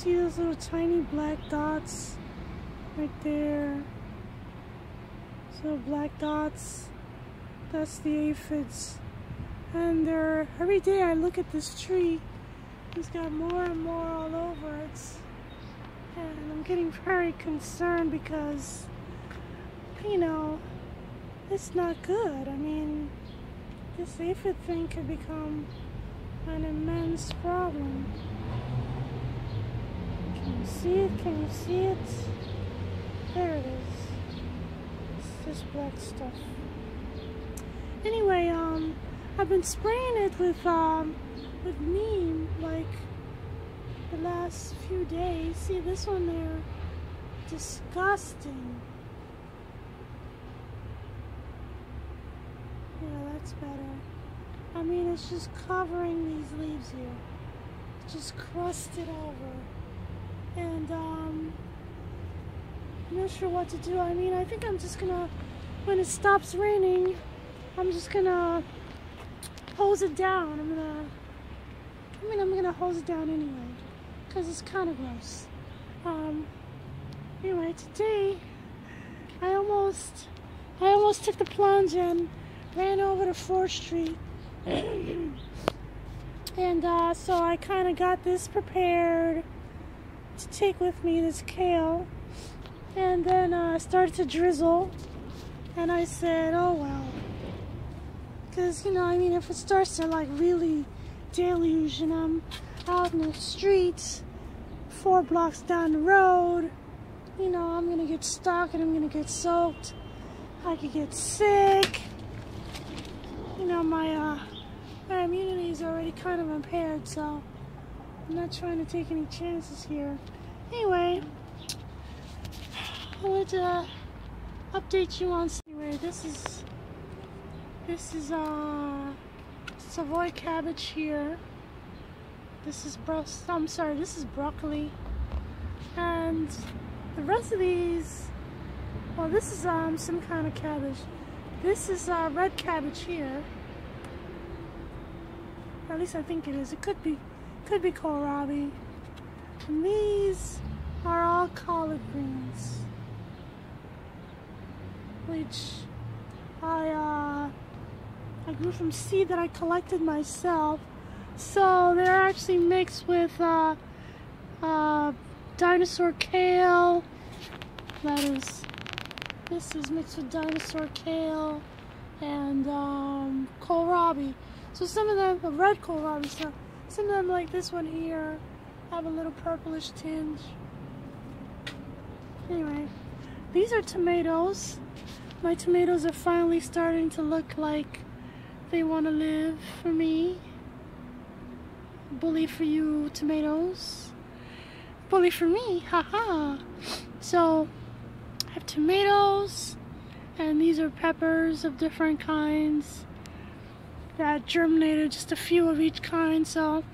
see those little tiny black dots right there? So black dots, that's the aphids. And every day I look at this tree, it's got more and more all over it. And I'm getting very concerned because, you know, it's not good. I mean, this aphid thing could become an immense problem. Can you see it? Can you see it? There it is. It's this black stuff. Anyway, I've been spraying it with neem like the last few days. See this one there? Disgusting. Yeah, that's better. I mean, it's just covering these leaves here. It's just crusted over. And I'm not sure what to do. I mean, I think I'm just gonna, when it stops raining, I'm just gonna hose it down. I'm gonna hose it down anyway, because it's kind of gross. Anyway, today I almost took the plunge and ran over to 4th Street. And so I kind of got this prepared to take with me, this kale. And then it started to drizzle. And I said, oh well. Because, you know, I mean, if it starts to like really deluge and I'm out in the streets 4 blocks down the road, you know, I'm going to get stuck and I'm going to get soaked. I could get sick. You know, my immunity is already kind of impaired, so I'm not trying to take any chances here. Anyway, I wanted to update you on. Anyway, this is Savoy cabbage here. This is this is broccoli, and the rest of these. Well, this is some kind of cabbage. This is red cabbage here. At least I think it is. It could be kohlrabi. And these are all collard greens, which I grew from seed that I collected myself. So they're actually mixed with dinosaur kale. This is mixed with dinosaur kale and kohlrabi. So some of them, red kohlrabi, so some of them, like this one here, have a little purplish tinge. Anyway, these are tomatoes. My tomatoes are finally starting to look like they want to live for me. Bully for you, tomatoes. Bully for me, haha. So I have tomatoes, and these are peppers of different kinds that germinated, just a few of each kind. So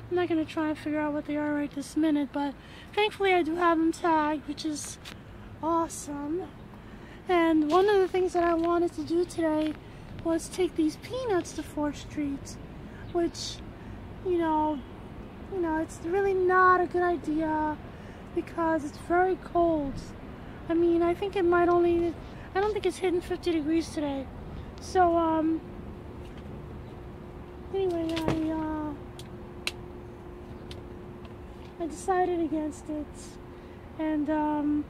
I'm not going to try and figure out what they are right this minute, but thankfully I do have them tagged, which is awesome. And one of the things that I wanted to do today was take these peanuts to 4th Street, which, you know, it's really not a good idea because it's very cold. I mean, I think it might only, I don't think it's hitting 50 degrees today. So, anyway, I decided against it. And,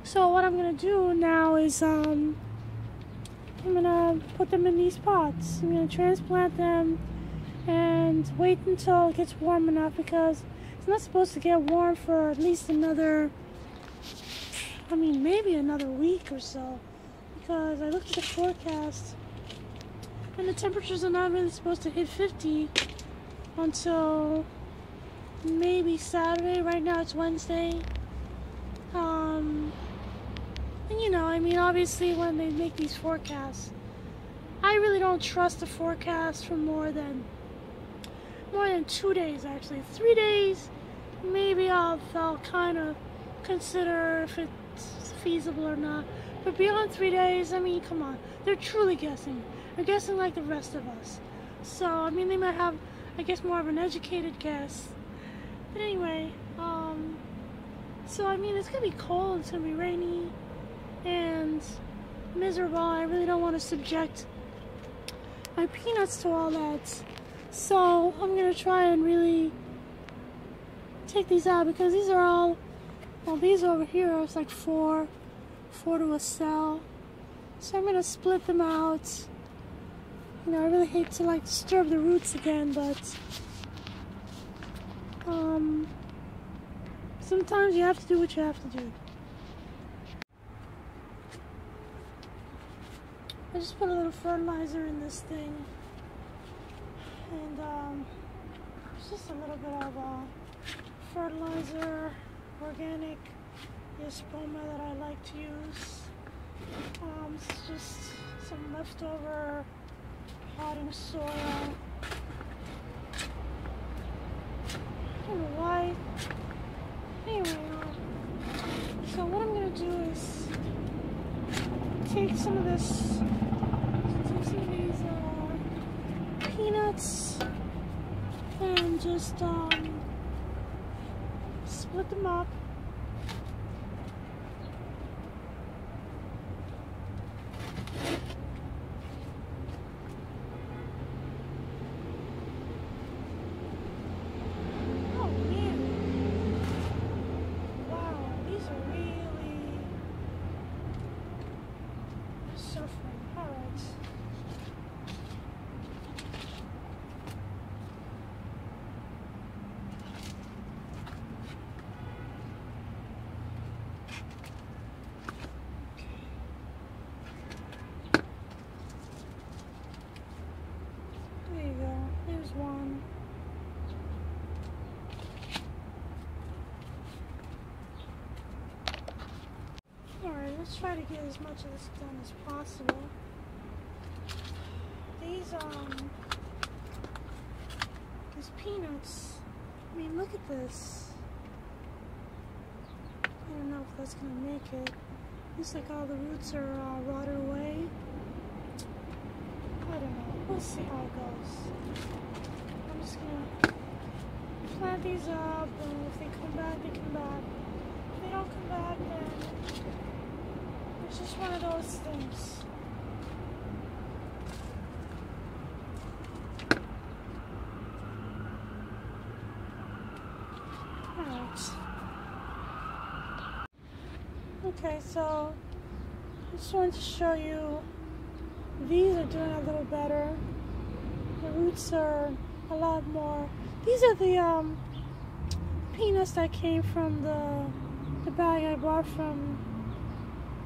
so what I'm gonna do now is, I'm gonna put them in these pots. I'm gonna transplant them and wait until it gets warm enough, because it's not supposed to get warm for at least another, I mean, maybe another week or so, because I looked at the forecast and the temperatures are not really supposed to hit 50 until maybe Saturday. Right now it's Wednesday. And you know, I mean, obviously when they make these forecasts, I really don't trust the forecast for more than 2 days, actually. 3 days, maybe I'll kind of consider if it's feasible or not. But beyond 3 days, I mean, come on. They're truly guessing. They're guessing like the rest of us. So, I mean, they might have, I guess, more of an educated guess. But anyway, so I mean, it's gonna be cold, it's gonna be rainy and miserable. I really don't want to subject my peanuts to all that. So I'm gonna try and really take these out, because these are all, well, these over here is like four to a cell. So I'm gonna split them out. You know, I really hate to like disturb the roots again, but sometimes you have to do what you have to do. I just put a little fertilizer in this thing, and it's just a little bit of fertilizer, organic espoma that I like to use. It's just some leftover potting soil. I don't know why. Anyway, so what I'm gonna do is take some of these peanuts and just split them up. One. Alright, let's try to get as much of this done as possible. These peanuts, I mean, look at this. I don't know if that's gonna make it. Looks like all the roots are rotted away. I don't know. We'll see how it goes. I'm just gonna plant these up, and if they come back, they come back. If they don't come back, then it's just one of those things. Alright. Okay, so I just wanted to show you, these are doing a little better. The roots are a lot more. These are the peanuts that came from the bag I bought from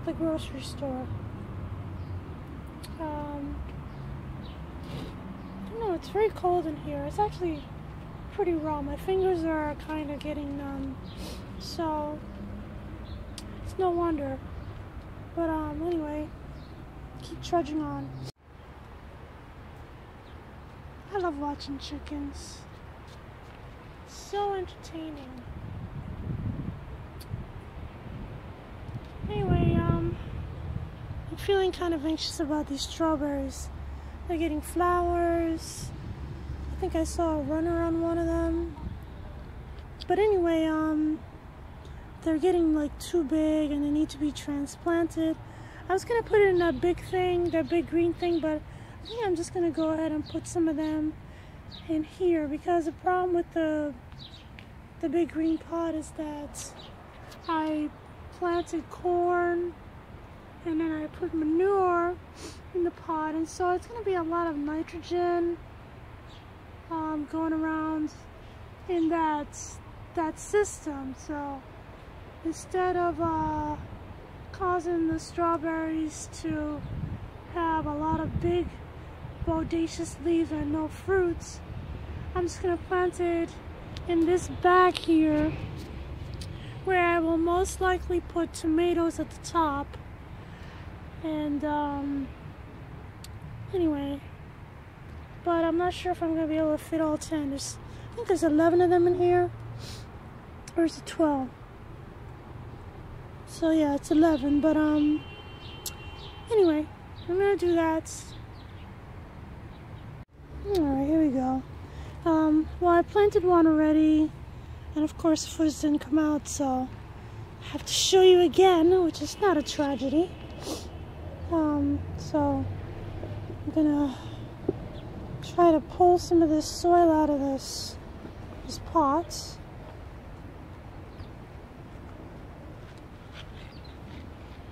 the grocery store. I don't know, it's very cold in here. It's actually pretty raw. My fingers are kind of getting numb, so it's no wonder. But anyway, keep trudging on. I love watching chickens. So entertaining. Anyway, I'm feeling kind of anxious about these strawberries. They're getting flowers. I think I saw a runner on one of them. But anyway, they're getting like too big and they need to be transplanted. I was gonna put it in that big thing, that big green thing, but I think I'm just gonna go ahead and put some of them in here, because the problem with the big green pot is that I planted corn and then I put manure in the pot, and so it's gonna be a lot of nitrogen going around in that system. So instead of causing the strawberries to have a lot of big bodacious leaves and no fruits, I'm just gonna plant it in this bag here, where I will most likely put tomatoes at the top. And anyway, but I'm not sure if I'm gonna be able to fit all 10. I think there's 11 of them in here, or is it 12? So yeah, it's 11. But anyway, I'm gonna do that. Alright, here we go. Well, I planted one already, And of course the footage didn't come out, so I have to show you again, which is not a tragedy. So I'm gonna try to pull some of this soil out of this pot.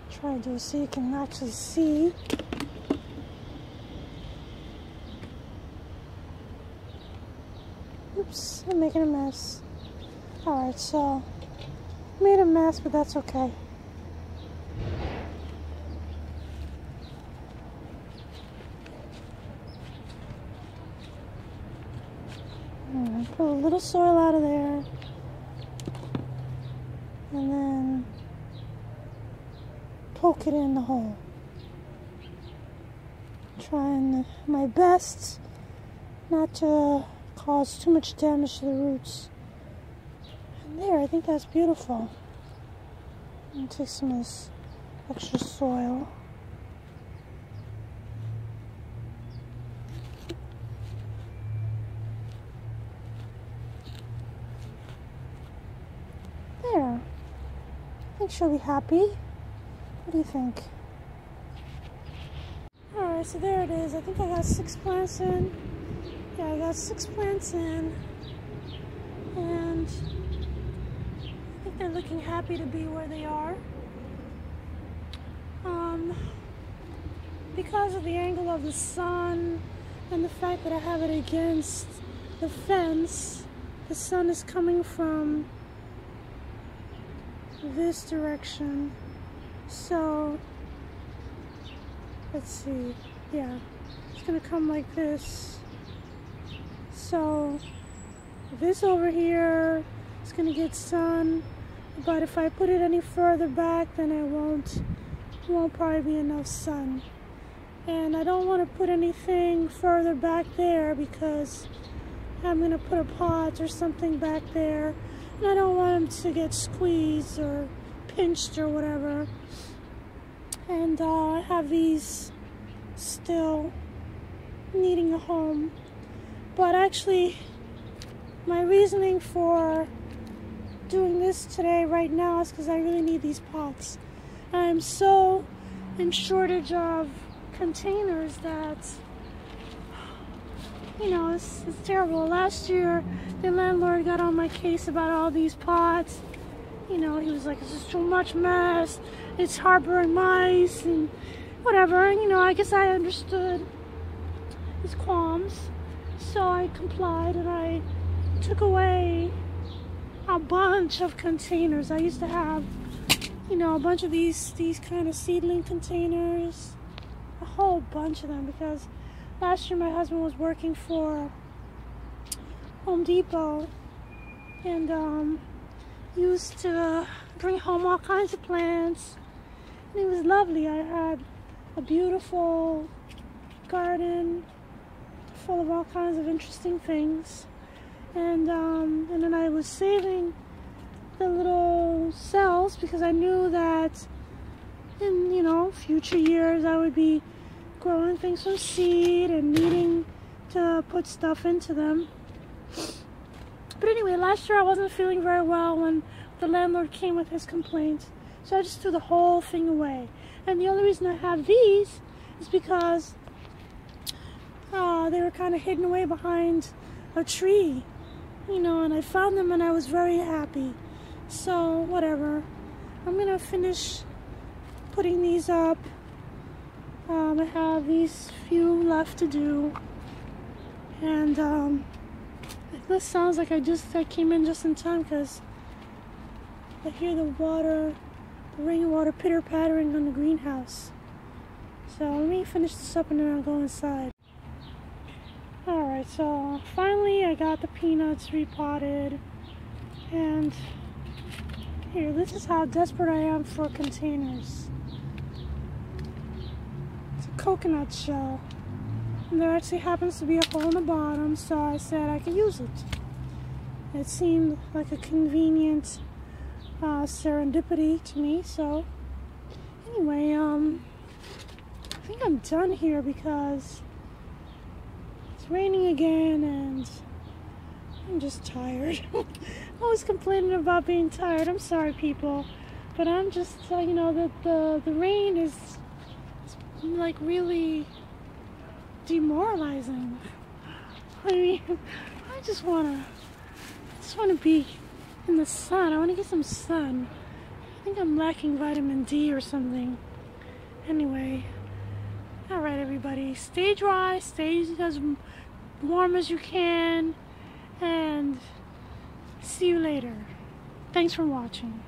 Try to do it so you can actually see. Oops, I'm making a mess. Alright, so made a mess, but that's okay. Pull a little soil out of there, and then poke it in the hole. Trying my best not to cause too much damage to the roots. And there, I think that's beautiful. I'm gonna take some of this extra soil. There. I think she'll be happy. What do you think? Alright, so there it is. I think I got 6 plants in. Yeah, I got 6 plants in. And I think they're looking happy to be where they are. Because of the angle of the sun and the fact that I have it against the fence, the sun is coming from this direction. So let's see, yeah, it's gonna come like this. So this over here is gonna get sun, but if I put it any further back, then it won't probably be enough sun. And I don't want to put anything further back there because I'm gonna put a pot or something back there, and I don't want them to get squeezed or pinched or whatever. And I have these still needing a home. But actually, my reasoning for doing this today right now is because I really need these pots. I'm so in shortage of containers that, you know, it's terrible. Last year, the landlord got on my case about all these pots. You know, he was like, "This is too much mess. It's harboring mice," and whatever. And, you know, I guess I understood his qualms. So I complied and I took away a bunch of containers. I used to have, you know, a bunch of these kind of seedling containers. A whole bunch of them, because last year my husband was working for Home Depot and used to bring home all kinds of plants, and it was lovely. I had a beautiful garden full of all kinds of interesting things, and then I was saving the little cells because I knew that in, you know, future years I would be growing things from seed and needing to put stuff into them. But anyway, last year I wasn't feeling very well when the landlord came with his complaint, so I just threw the whole thing away. And the only reason I have these is because they were kind of hidden away behind a tree, you know, and I found them and I was very happy. So whatever, I'm gonna finish putting these up. I have these few left to do, and this sounds like I came in just in time because I hear the rainwater pitter-pattering on the greenhouse. So let me finish this up and then I'll go inside. Alright, so finally I got the peanuts repotted, and here, this is how desperate I am for containers. It's a coconut shell, and there actually happens to be a hole in the bottom, so I said I could use it. It seemed like a convenient serendipity to me, so anyway, I think I'm done here because it's raining again, and I'm just tired. Always complaining about being tired. I'm sorry, people, but I'm just, you know, the rain is like really demoralizing. I mean, I just wanna be in the sun. I wanna get some sun. I think I'm lacking vitamin D or something. Anyway, all right, everybody, stay dry, stay as warm as you can, and see you later. Thanks for watching.